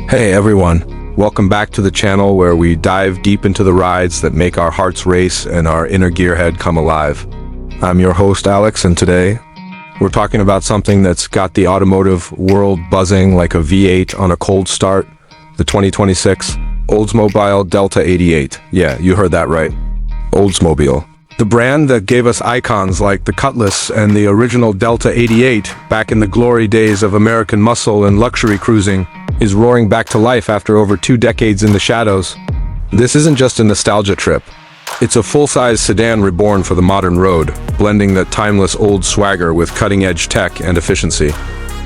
Hey everyone, welcome back to the channel where we dive deep into the rides that make our hearts race and our inner gearhead come alive. I'm your host Alex, and today we're talking about something that's got the automotive world buzzing like a V8 on a cold start, the 2026 Oldsmobile Delta 88. Yeah, you heard that right. Oldsmobile. The brand that gave us icons like the Cutlass and the original Delta 88 back in the glory days of American muscle and luxury cruising is roaring back to life after over 2 decades in the shadows. This isn't just a nostalgia trip. It's a full-size sedan reborn for the modern road, blending that timeless old swagger with cutting-edge tech and efficiency.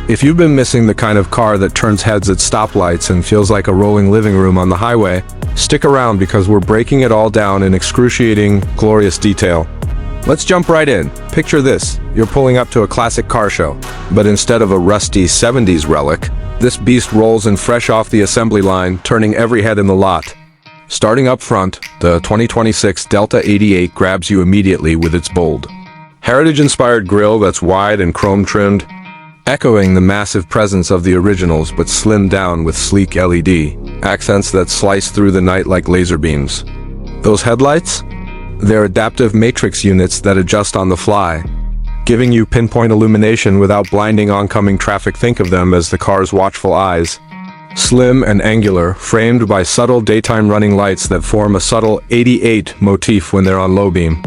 If you've been missing the kind of car that turns heads at stoplights and feels like a rolling living room on the highway, stick around because we're breaking it all down in excruciating, glorious detail. Let's jump right in. Picture this. You're pulling up to a classic car show, but instead of a rusty 70s relic, this beast rolls in fresh off the assembly line, turning every head in the lot. Starting up front, the 2026 Delta 88 grabs you immediately with its bold, heritage-inspired grille that's wide and chrome-trimmed, echoing the massive presence of the originals but slimmed down with sleek LED accents that slice through the night like laser beams. Those headlights? They're adaptive matrix units that adjust on the fly, giving you pinpoint illumination without blinding oncoming traffic. Think of them as the car's watchful eyes. Slim and angular, framed by subtle daytime running lights that form a subtle 88 motif when they're on low beam.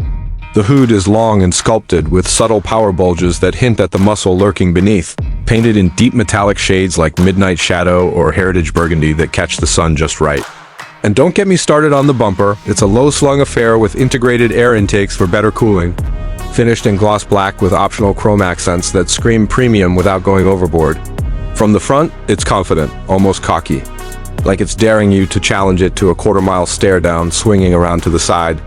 The hood is long and sculpted with subtle power bulges that hint at the muscle lurking beneath, painted in deep metallic shades like midnight shadow or heritage burgundy that catch the sun just right. And don't get me started on the bumper. It's a low-slung affair with integrated air intakes for better cooling, finished in gloss black with optional chrome accents that scream premium without going overboard. From the front, it's confident, almost cocky, like it's daring you to challenge it to a quarter-mile stare-down swinging around to the side.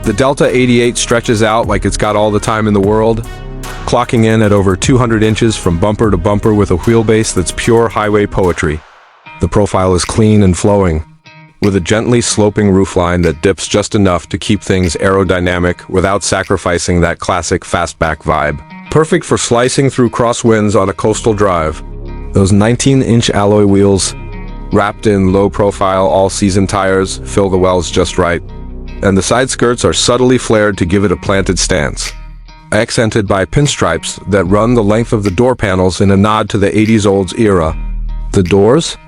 The Delta 88 stretches out like it's got all the time in the world, clocking in at over 200 inches from bumper to bumper with a wheelbase that's pure highway poetry. The profile is clean and flowing, with a gently sloping roofline that dips just enough to keep things aerodynamic without sacrificing that classic fastback vibe. Perfect for slicing through crosswinds on a coastal drive. Those 19-inch alloy wheels, wrapped in low-profile all-season tires, fill the wells just right. And the side skirts are subtly flared to give it a planted stance, accented by pinstripes that run the length of the door panels in a nod to the 80s Olds era. The doors?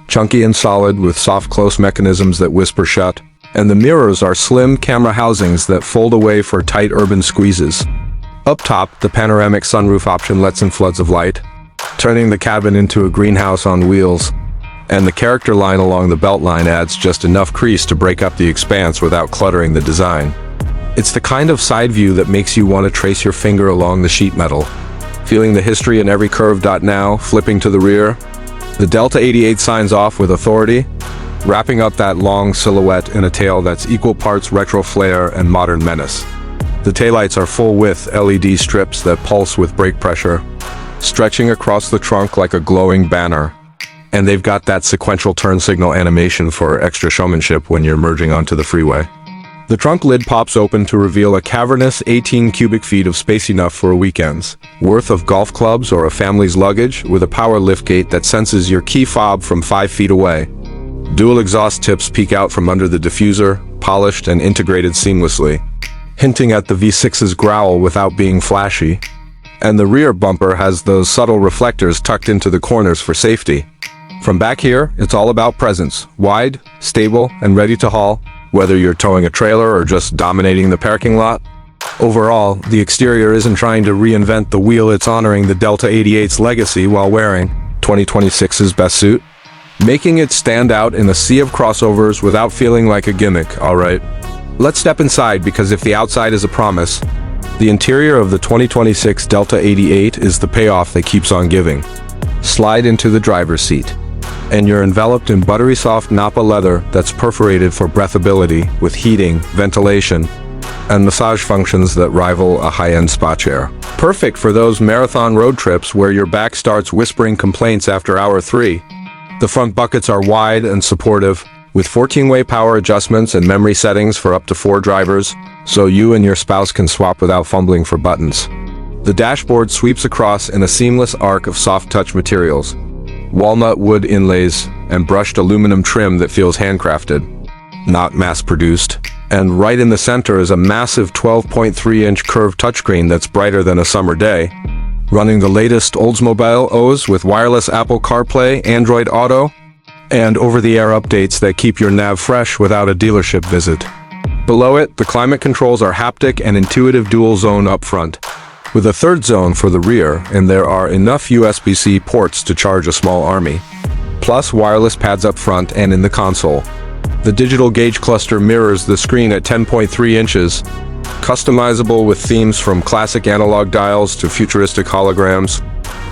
Chunky and solid with soft close mechanisms that whisper shut, and the mirrors are slim camera housings that fold away for tight urban squeezes. Up top, the panoramic sunroof option lets in floods of light, turning the cabin into a greenhouse on wheels, and the character line along the beltline adds just enough crease to break up the expanse without cluttering the design. It's the kind of side view that makes you want to trace your finger along the sheet metal, feeling the history in every curve. Now, flipping to the rear, the Delta 88 signs off with authority, wrapping up that long silhouette in a tail that's equal parts retro flair and modern menace. The taillights are full-width LED strips that pulse with brake pressure, stretching across the trunk like a glowing banner. And they've got that sequential turn signal animation for extra showmanship when you're merging onto the freeway. The trunk lid pops open to reveal a cavernous 18 cubic feet of space enough for a weekend's worth of golf clubs or a family's luggage, with a power liftgate that senses your key fob from 5 feet away. Dual exhaust tips peek out from under the diffuser, polished and integrated seamlessly, hinting at the V6's growl without being flashy. And the rear bumper has those subtle reflectors tucked into the corners for safety. From back here, it's all about presence, wide, stable, and ready to haul, whether you're towing a trailer or just dominating the parking lot. Overall, the exterior isn't trying to reinvent the wheel, it's honoring the Delta 88's legacy while wearing 2026's best suit, making it stand out in a sea of crossovers without feeling like a gimmick. Alright, let's step inside, because if the outside is a promise, the interior of the 2026 Delta 88 is the payoff that keeps on giving. Slide into the driver's seat, and you're enveloped in buttery soft Napa leather that's perforated for breathability with heating, ventilation, and massage functions that rival a high-end spa chair. Perfect for those marathon road trips where your back starts whispering complaints after hour 3. The front buckets are wide and supportive, with 14-way power adjustments and memory settings for up to 4 drivers, so you and your spouse can swap without fumbling for buttons. The dashboard sweeps across in a seamless arc of soft touch materials, walnut wood inlays, and brushed aluminum trim that feels handcrafted, not mass-produced. And right in the center is a massive 12.3-inch curved touchscreen that's brighter than a summer day, running the latest Oldsmobile OS with wireless Apple CarPlay, Android Auto, and over-the-air updates that keep your nav fresh without a dealership visit. Below it, the climate controls are haptic and intuitive dual zone up front, with a third zone for the rear, and there are enough USB-C ports to charge a small army, plus wireless pads up front and in the console. The digital gauge cluster mirrors the screen at 10.3 inches, customizable with themes from classic analog dials to futuristic holograms.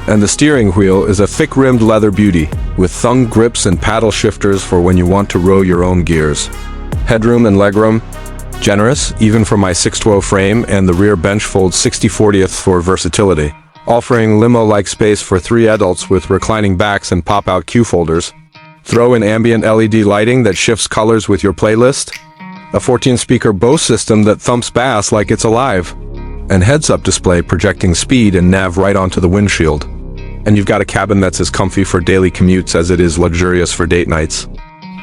And the steering wheel is a thick-rimmed leather beauty, with thumb grips and paddle shifters for when you want to row your own gears. Headroom and legroom, generous, even for my 6'12" frame, and the rear bench folds 60/40 for versatility, offering limo-like space for 3 adults with reclining backs and pop-out cue folders. Throw in ambient LED lighting that shifts colors with your playlist, a 14-speaker Bose system that thumps bass like it's alive, and heads-up display projecting speed and nav right onto the windshield. And you've got a cabin that's as comfy for daily commutes as it is luxurious for date nights.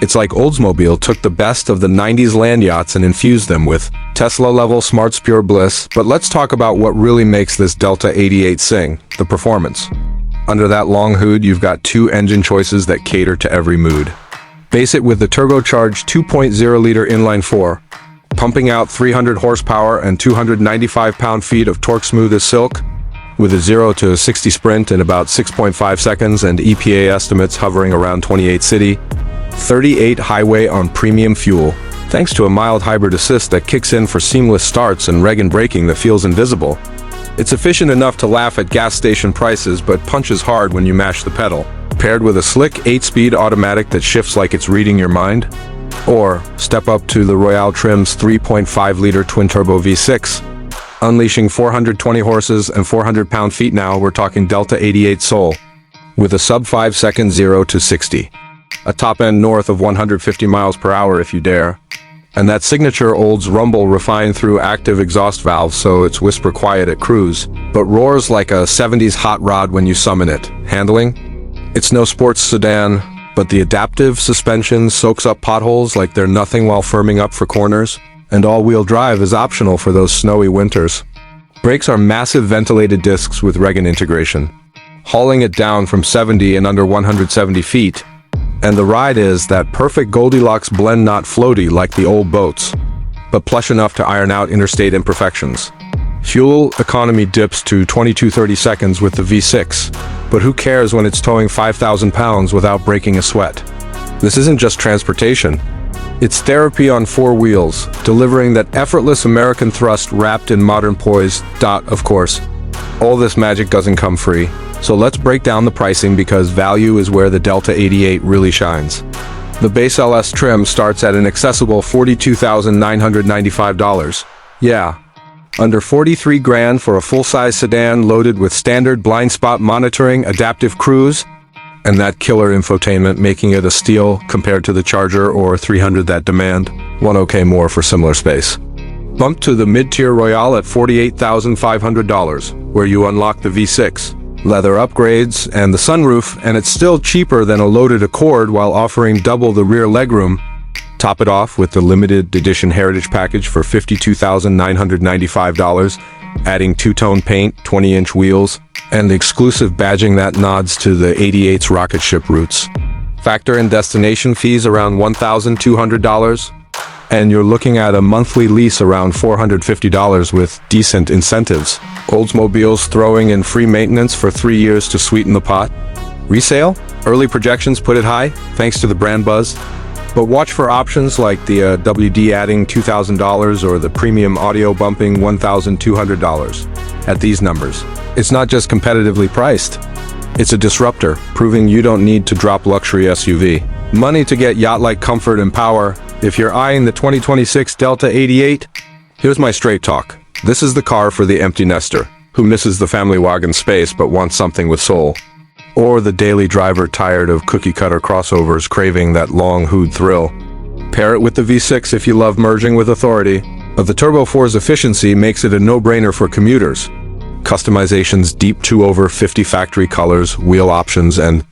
It's like Oldsmobile took the best of the 90s land yachts and infused them with Tesla-level smart's pure bliss. But let's talk about what really makes this Delta 88 sing, the performance. Under that long hood, you've got 2 engine choices that cater to every mood. Base it with the turbocharged 2.0-liter inline-4, pumping out 300 horsepower and 295 pound-feet of torque smooth as silk, with a 0 to 60 sprint in about 6.5 seconds and EPA estimates hovering around 28 city, 38 highway on premium fuel, thanks to a mild hybrid assist that kicks in for seamless starts and reg and braking that feels invisible. It's efficient enough to laugh at gas station prices, but punches hard when you mash the pedal. Paired with a slick 8-speed automatic that shifts like it's reading your mind. Or step up to the Royale Trim's 3.5-liter twin-turbo V6. Unleashing 420 horses and 400 pound-feet now, we're talking Delta 88 Soul. With a sub-5 second 0 to 60. A top end north of 150 miles per hour if you dare. And that signature Olds rumble refined through active exhaust valves so it's whisper quiet at cruise, but roars like a 70s hot rod when you summon it. Handling? It's no sports sedan, but the adaptive suspension soaks up potholes like they're nothing while firming up for corners. And all-wheel drive is optional for those snowy winters. Brakes are massive ventilated discs with Regan integration, hauling it down from 70 and under 170 feet. And the ride is that perfect Goldilocks blend, not floaty like the old boats, but plush enough to iron out interstate imperfections. Fuel economy dips to 22-30 seconds with the V6, but who cares when it's towing 5,000 pounds without breaking a sweat? This isn't just transportation. It's therapy on 4 wheels, delivering that effortless American thrust wrapped in modern poise. Of course, all this magic doesn't come free, so let's break down the pricing because value is where the Delta 88 really shines. The base LS trim starts at an accessible $42,995. Yeah, under 43 grand for a full-size sedan loaded with standard blind spot monitoring, adaptive cruise, and that killer infotainment, making it a steal compared to the Charger or 300 that demand $1,000 more for similar space. Bump to the mid-tier Royale at $48,500, where you unlock the V6, leather upgrades, and the sunroof, and it's still cheaper than a loaded Accord while offering double the rear legroom. Top it off with the limited edition Heritage package for $52,995, adding 2-tone paint, 20-inch wheels, and the exclusive badging that nods to the 88's rocket ship roots. Factor in destination fees around $1,200, and you're looking at a monthly lease around $450 with decent incentives. Oldsmobile's throwing in free maintenance for 3 years to sweeten the pot. Resale? Early projections put it high, thanks to the brand buzz. But watch for options like the WD adding $2,000 or the premium audio bumping $1,200. At these numbers, it's not just competitively priced. It's a disruptor, proving you don't need to drop luxury SUV money to get yacht-like comfort and power. If you're eyeing the 2026 Delta 88, here's my straight talk. This is the car for the empty nester, who misses the family wagon space but wants something with soul. Or the daily driver tired of cookie-cutter crossovers craving that long hood thrill. Pair it with the V6 if you love merging with authority. The Turbo 4's efficiency makes it a no-brainer for commuters. Customization's deep to over 50 factory colors, wheel options, and